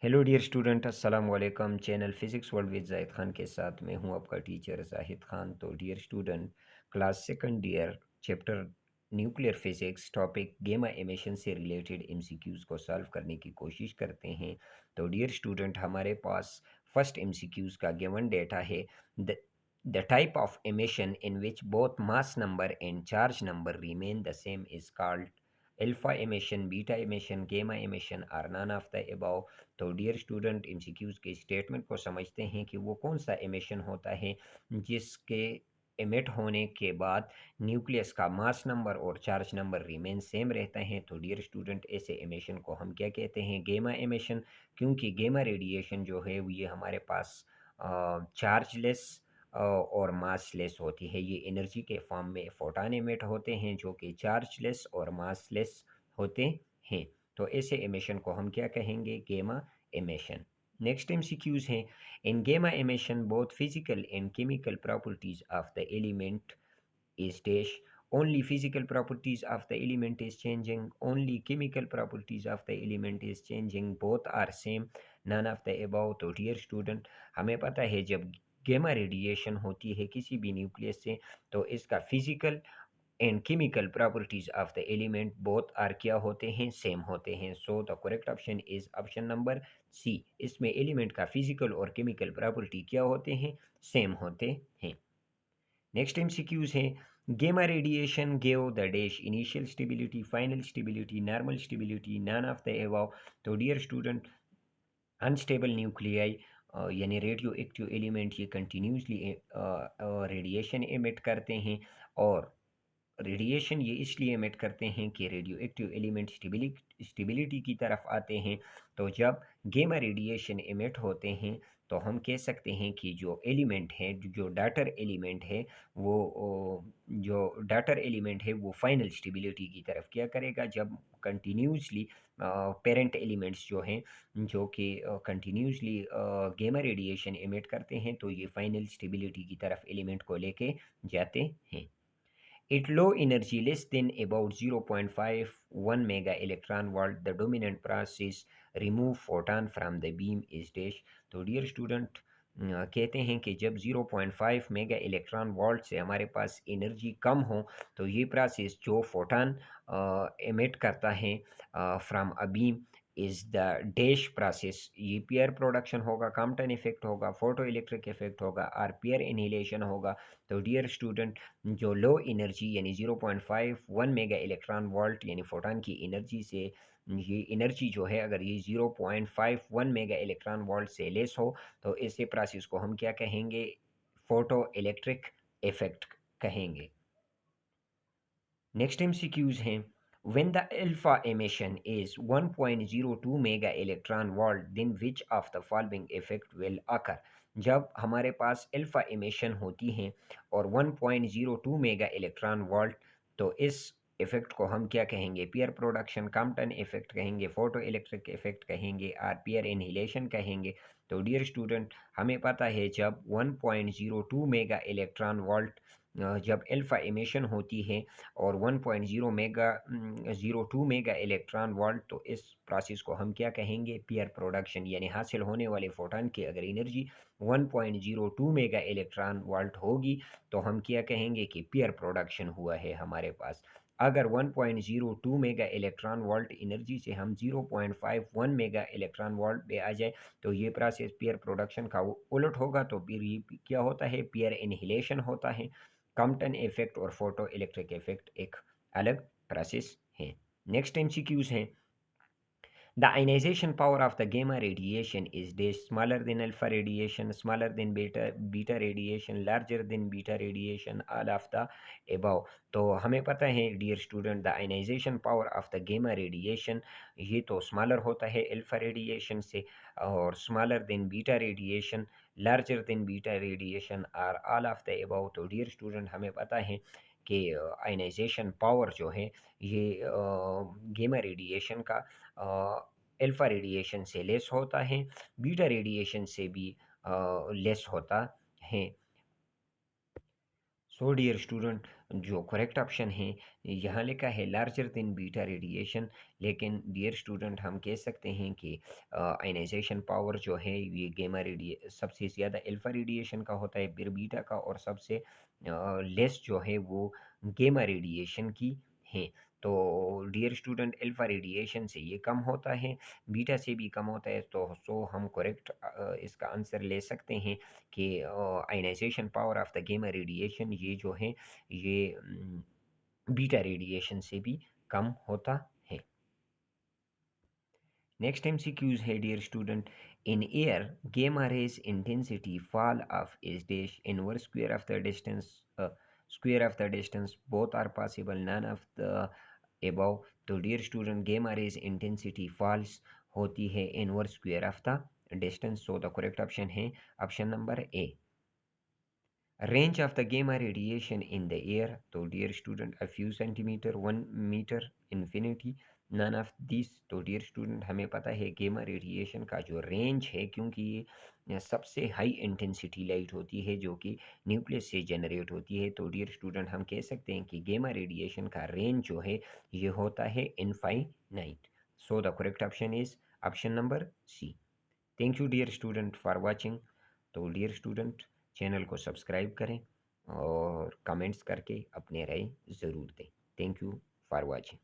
Hello dear student, अस्सलाम वालेकुम। Channel physics world with Zahid Khan के साथ मैं हूं आपका टीचर जाहिद खान। तो dear student, class second year, chapter nuclear physics, topic gamma emission से रिलेटेड एमसीक्यूज़ को सॉल्व करने की कोशिश करते हैं। तो डियर स्टूडेंट, हमारे पास फर्स्ट एमसीक्यूज़ का गिवन डेटा है। The the type of emission in which both mass number and charge number remain the same is called alpha emission, beta emission, गेमा एमिशन और नन ऑफ द अबव। तो dear student, MCQs के statement को समझते हैं कि वो कौन सा एमिशन होता है जिसके एमिट होने के बाद न्यूक्लियस का मास नंबर और चार्ज नंबर रिमेन सेम रहता है। तो डियर स्टूडेंट, ऐसे एमिशन को हम क्या कहते हैं? गेमा एमिशन। क्योंकि गेमा रेडिएशन जो है वो ये हमारे पास चार्जलेस और मासलेस होती है। ये एनर्जी के फॉर्म में फोटॉन एमिट होते हैं जो कि चार्जलेस और मासलेस होते हैं। तो ऐसे एमिशन को हम क्या कहेंगे? गेमा एमिशन। नेक्स्ट एमसीक्यूज हैं। इन गेमा emission both physical and chemical properties of the element is dash. Only physical properties of the element is changing, only chemical properties of the element is changing, both are same, none of the above। तो dear student, हमें पता है जब गेमा radiation होती है किसी भी न्यूक्लियस से तो इसका physical and chemical properties of the element both are क्या होते हैं? सेम होते हैं। So the correct option is option number C. इसमें एलिमेंट का फिजिकल और केमिकल प्रॉपर्टी क्या होते हैं? सेम होते हैं। नेक्स्ट एमसीक्यूज है। Gamma radiation gave the dash initial stability, final stability, normal stability, none of the above. तो डियर स्टूडेंट, अनस्टेबल न्यूक्लियाई यानी रेडियो एक्टिव एलिमेंट ये कंटिन्यूसली रेडिएशन एमिट करते हैं। और रेडिएशन ये इसलिए एमिट करते हैं कि रेडियो एक्टिव एलिमेंट स्टेबिलिटी की तरफ आते हैं। तो जब गेमा रेडिएशन एमिट होते हैं तो हम कह सकते हैं कि जो एलिमेंट है, जो डाटर एलिमेंट है, जो डाटर एलिमेंट है वो फाइनल स्टेबिलिटी की तरफ क्या करेगा? जब कंटिन्यूसली पेरेंट एलिमेंट्स जो हैं, जो कि कंटिन्यूसली गेमा रेडिएशन एमिट करते हैं, तो ये फाइनल स्टेबिलिटी की तरफ एलिमेंट को लेके जाते हैं। At low energy less than about 0.51 mega electron volt, the dominant process remove photon from the beam is dash। तो डियर स्टूडेंट, कहते हैं कि जब 0.5 मेगा इलेक्ट्रॉन वोल्ट से हमारे पास एनर्जी कम हो तो ये प्रोसेस जो फोटॉन एमिट करता है from a beam is the dash process. ये पेयर प्रोडक्शन होगा, कॉम्पटन इफेक्ट होगा, फोटो इलेक्ट्रिक इफेक्ट होगा और पेयर इनहेलेशन होगा। तो डियर स्टूडेंट, जो लो एनर्जी यानी 0.51 मेगा इलेक्ट्रॉन वोल्ट यानी फोटॉन की एनर्जी से, ये एनर्जी जो है अगर ये 0.51 मेगा इलेक्ट्रॉन वोल्ट से लेस हो तो ऐसे प्रोसेस को हम क्या कहेंगे? फोटो इलेक्ट्रिक इफेक्ट कहेंगे। नेक्स्ट एमसीक्यूज हैं। When the alpha emission is 1.02 mega electron volt then which of the following effect will occur. जब हमारे पास अल्फा एमिशन होती हैं और 1.02 मेगा इलेक्ट्रॉन वोल्ट, तो इस इफेक्ट को हम क्या कहेंगे? पियर प्रोडक्शन, कॉम्पटन इफेक्ट कहेंगे, फोटो इलेक्ट्रिक इफेक्ट कहेंगे और पियर इनहिलेशन कहेंगे। तो डियर स्टूडेंट, हमें पता है जब 1.02 मेगा इलेक्ट्रॉन वोल्ट जब अल्फा एमिशन होती है और 1.02 मेगा इलेक्ट्रॉन वोल्ट, तो इस प्रोसेस को हम क्या कहेंगे? पियर प्रोडक्शन। यानी हासिल होने वाले फोटॉन की अगर एनर्जी 1.02 मेगा इलेक्ट्रॉन वोल्ट होगी तो हम क्या कहेंगे? कि पियर प्रोडक्शन हुआ है हमारे पास। अगर 1.02 मेगा इलेक्ट्रॉन वोल्ट एनर्जी से हम 0.51 मेगा इलेक्ट्रॉन वोल्ट पे आ जाए तो ये प्रोसेस पियर प्रोडक्शन का उलट होगा। तो फिर ये क्या होता है? पियर इनहिलेशन होता है। कॉम्पटन इफेक्ट और फोटो इलेक्ट्रिक इफेक्ट एक अलग प्रोसेस है। नेक्स्ट एमसीक्यूज हैं। The ionization power of the gamma radiation is dash smaller than alpha radiation, smaller than beta radiation, larger than beta radiation, all of the above। तो हमें पता है dear student, the ionization power of the gamma radiation ये तो smaller होता है alpha radiation से, और smaller than beta radiation, larger than beta radiation और ऑल ऑफ द अबव। तो डियर स्टूडेंट, हमें पता है कि आयनाइजेशन पावर जो है ये गेमा रेडिएशन का अल्फ़ा रेडिएशन से लेस होता है, बीटा रेडिएशन से भी लेस होता है। सो डियर स्टूडेंट, जो करेक्ट ऑप्शन है यहाँ लिखा है लार्जर देन बीटा रेडिएशन। लेकिन डियर स्टूडेंट, हम कह सकते हैं कि आयनाइजेशन पावर जो है ये गेमा रेडिए सबसे ज़्यादा अल्फा रेडिएशन का होता है, फिर बीटा का, और सबसे लेस जो है वो गेमा रेडिएशन की है। तो डियर स्टूडेंट, अल्फा रेडिएशन से ये कम होता है, बीटा से भी कम होता है। तो सो हम करेक्ट इसका आंसर ले सकते हैं कि ionization power of the gamma radiation ये जो है ये बीटा रेडिएशन से भी कम होता है। नेक्स्ट एमसीक्यूज है dear student, in air gamma rays intensity fall off is dash inverse square of the distance, square of the distance, both are possible, none of the above। तो dear student, gamma rays intensity falls होती है inverse square of the distance. So the correct option है option number A. Range of the gamma radiation in the air, तो dear student a few centimeter, 1 meter, infinity, none of these। तो dear student, हमें पता है gamma radiation का जो range है, क्योंकि ये सबसे हाई इंटेंसिटी लाइट होती है जो कि न्यूक्लियस से जनरेट होती है। तो डियर स्टूडेंट, हम कह सकते हैं कि गेमा रेडिएशन का रेंज जो है ये होता है infinite. So the correct option is option number C. Thank you dear student for watching. तो डियर स्टूडेंट, चैनल को सब्सक्राइब करें और कमेंट्स करके अपने राय ज़रूर दें। Thank you for watching.